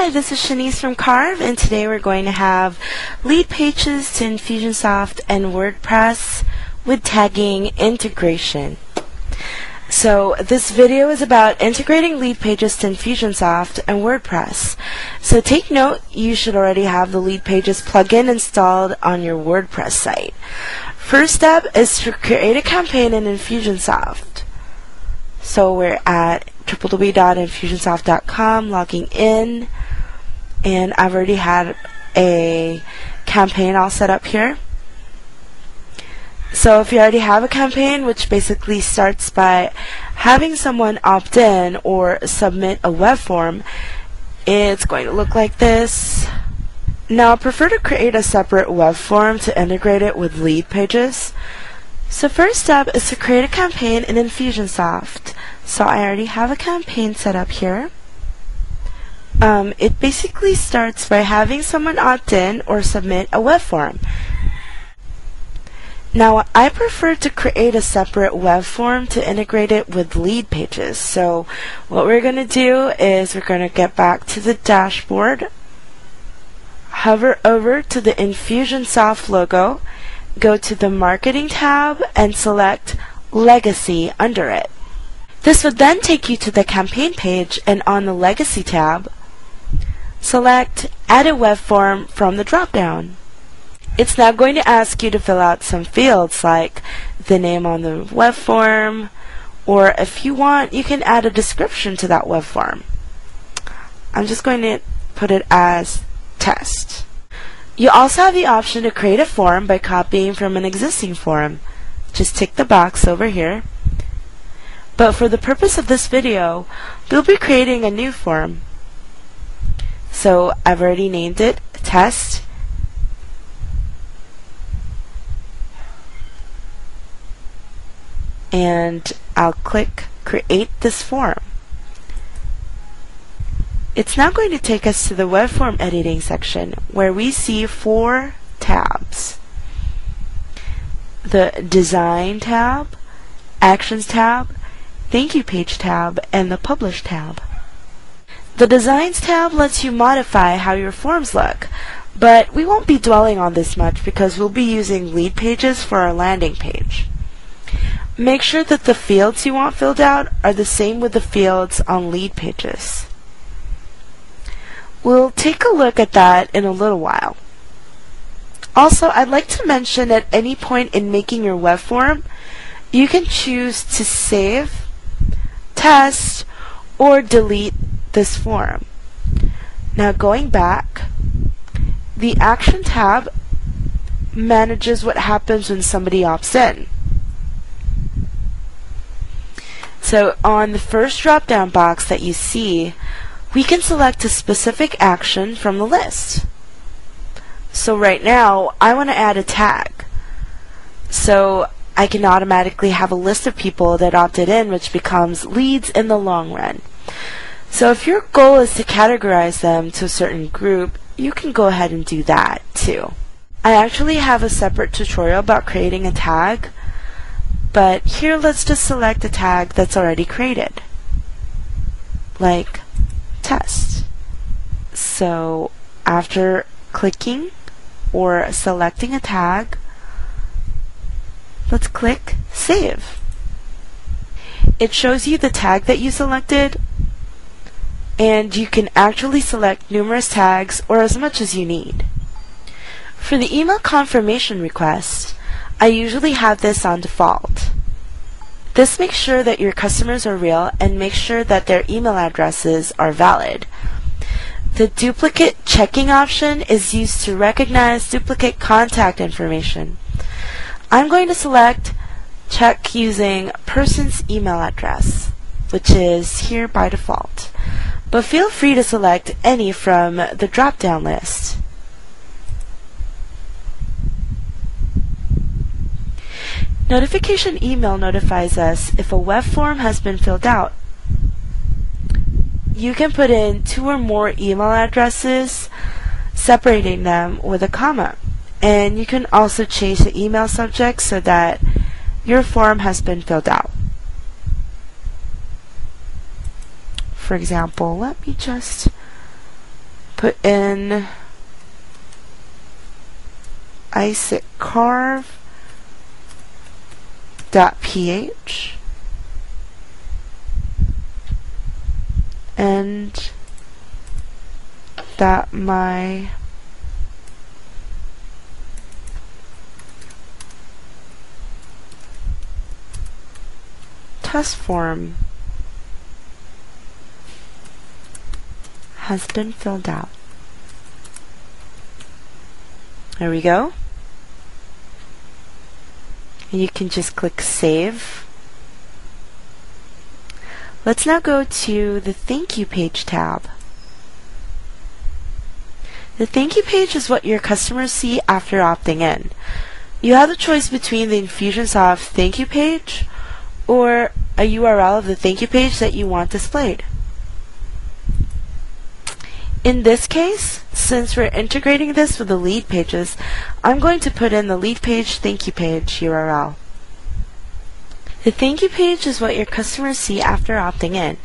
Hi, this is Shanice from Carve, and today we're going to have LeadPages to InfusionSoft and WordPress with tagging integration. So this video is about integrating LeadPages to InfusionSoft and WordPress. So take note, you should already have the LeadPages plugin installed on your WordPress site. First step is to create a campaign in InfusionSoft. So we're at www.infusionsoft.com, logging in, and I've already had a campaign all set up here. So if you already have a campaign, which basically starts by having someone opt in or submit a web form, it's going to look like this. Now I prefer to create a separate web form to integrate it with LeadPages. So first step is to create a campaign in InfusionSoft. So I already have a campaign set up here. It basically starts by having someone opt in or submit a web form. Now I prefer to create a separate web form to integrate it with LeadPages. So what we're going to do is we're going to get back to the dashboard, hover over to the InfusionSoft logo, go to the Marketing tab and select Legacy under it. This would then take you to the campaign page, and on the Legacy tab, select Add a Web Form from the drop-down. It's now going to ask you to fill out some fields like the name on the web form, or if you want, you can add a description to that web form. I'm just going to put it as test. You also have the option to create a form by copying from an existing form. Just tick the box over here. But for the purpose of this video, we'll be creating a new form. So I've already named it Test. And I'll click Create this form. It's now going to take us to the web form editing section where we see 4 tabs. The Design tab, Actions tab, Thank You Page tab, and the Publish tab. The Designs tab lets you modify how your forms look, but we won't be dwelling on this much because we'll be using LeadPages for our landing page. Make sure that the fields you want filled out are the same with the fields on LeadPages. We'll take a look at that in a little while. Also, I'd like to mention at any point in making your web form, you can choose to save, test, or delete this form. Now going back, the Action tab manages what happens when somebody opts in. So on the first drop-down box that you see, we can select a specific action from the list. So right now, I want to add a tag. So I can automatically have a list of people that opted in, which becomes leads in the long run. So if your goal is to categorize them to a certain group, you can go ahead and do that too. I actually have a separate tutorial about creating a tag, but here let's just select a tag that's already created, like test. So after clicking or selecting a tag, let's click Save. It shows you the tag that you selected, and you can actually select numerous tags or as much as you need. For the email confirmation request, I usually have this on default. This makes sure that your customers are real and makes sure that their email addresses are valid. The duplicate checking option is used to recognize duplicate contact information. I'm going to select check using person's email address, which is here by default, but feel free to select any from the drop-down list. Notification email notifies us if a web form has been filled out. You can put in 2 or more email addresses, separating them with a comma. And you can also change the email subject so that your form has been filled out. For example, let me just put in isiccarve.ph and that my test form has been filled out. There we go. And you can just click Save. Let's now go to the Thank You page tab. The Thank You page is what your customers see after opting in. You have the choice between the InfusionSoft Thank You page or a URL of the Thank You page that you want displayed. In this case, since we're integrating this with the LeadPages, I'm going to put in the LeadPage Thank You page URL. The Thank You page is what your customers see after opting in.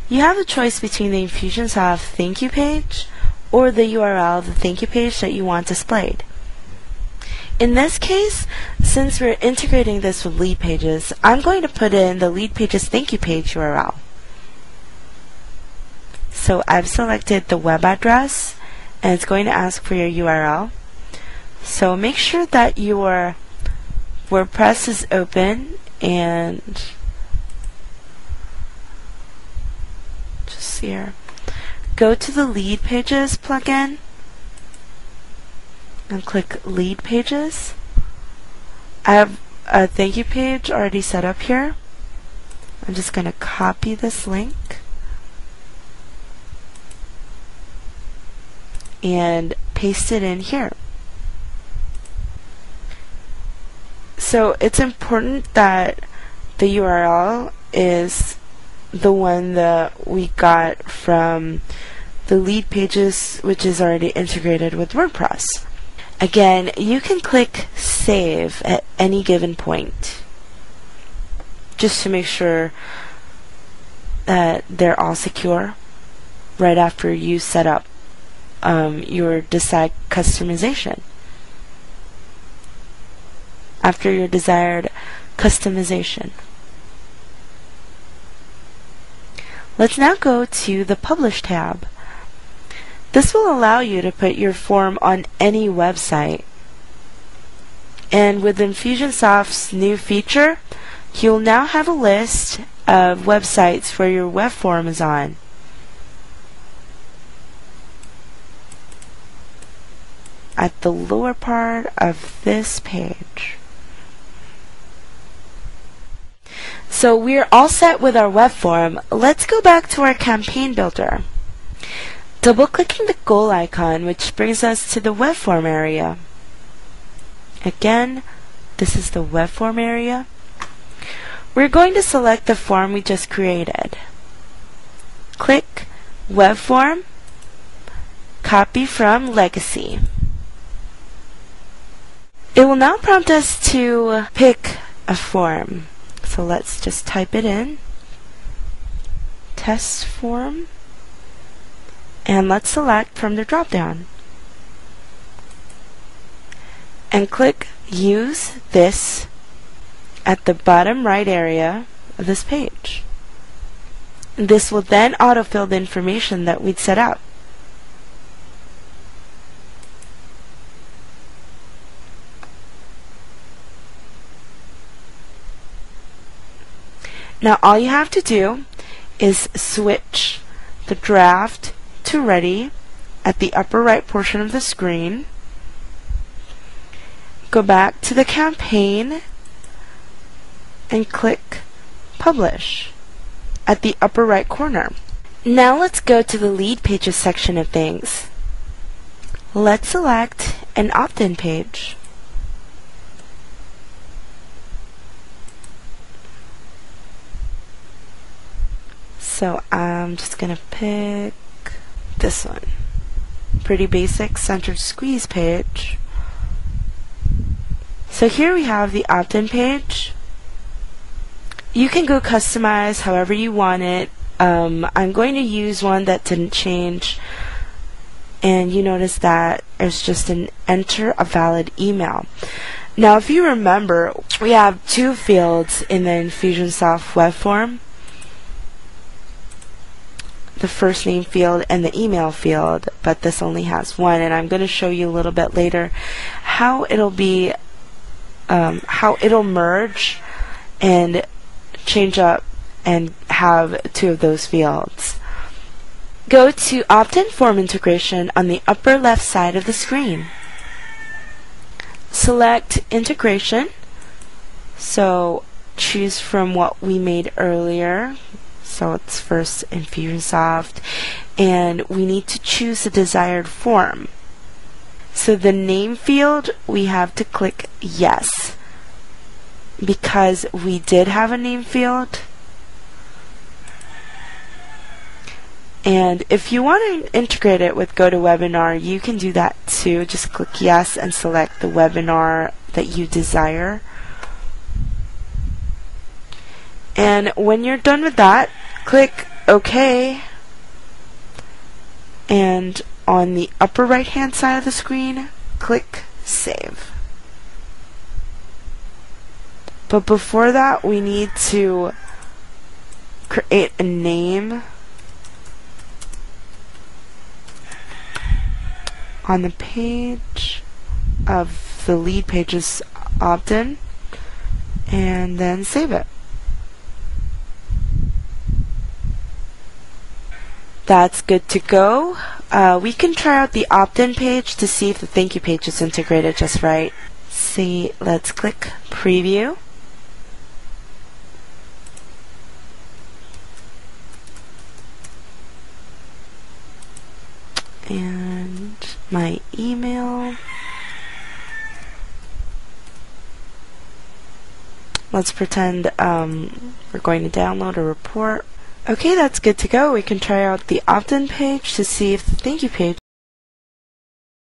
You have a choice between the InfusionSoft Thank You page or the URL of the Thank You page that you want displayed. In this case, since we're integrating this with LeadPages, I'm going to put in the LeadPages Thank You page URL. So I've selected the web address and it's going to ask for your URL. So make sure that your WordPress is open and just here. Go to the LeadPages plugin and click LeadPages. I have a Thank You page already set up here. I'm just going to copy this link and paste it in here. So it's important that the URL is the one that we got from the LeadPages, which is already integrated with WordPress. Again, you can click Save at any given point just to make sure that they're all secure right after you set up your desired customization. After your desired customization. Let's now go to the Publish tab. This will allow you to put your form on any website. And with InfusionSoft's new feature, you'll now have a list of websites where your web form is on. At the lower part of this page. So we're all set with our web form. Let's go back to our campaign builder. Double-clicking the goal icon, which brings us to the web form area. Again, this is the web form area. We're going to select the form we just created. Click Web Form, Copy from Legacy. It will now prompt us to pick a form. So let's just type it in. Test form. And let's select from the drop-down. And click Use This at the bottom right area of this page. This will then autofill the information that we'd set out. Now all you have to do is switch the draft to ready at the upper right portion of the screen. Go back to the campaign and click Publish at the upper right corner. Now let's go to the LeadPages section of things. Let's select an opt-in page. So I'm just going to pick this one. Pretty basic centered squeeze page. So here we have the opt-in page. You can go customize however you want it. I'm going to use one that didn't change and you notice that it's just an enter a valid email. Now, if you remember, we have two fields in the InfusionSoft web form, the first name field and the email field, but this only has one, and I'm going to show you a little bit later how it'll merge and change up and have two of those fields. Go to Opt-in Form Integration on the upper left side of the screen. Select Integration, so choose from what we made earlier. So it's first InfusionSoft, and we need to choose the desired form. So the name field, we have to click yes, because we did have a name field. And if you want to integrate it with GoToWebinar, you can do that too. Just click yes and select the webinar that you desire. And when you're done with that, click OK. And on the upper right hand side of the screen, click Save. But before that, we need to create a name on the page of the LeadPages opt-in, and then save it. That's good to go. We can try out the opt-in page to see if the thank you page is integrated just right. Let's click Preview. And my email. Let's pretend we're going to download a report. Okay, that's good to go. We can try out the opt-in page to see if the thank you page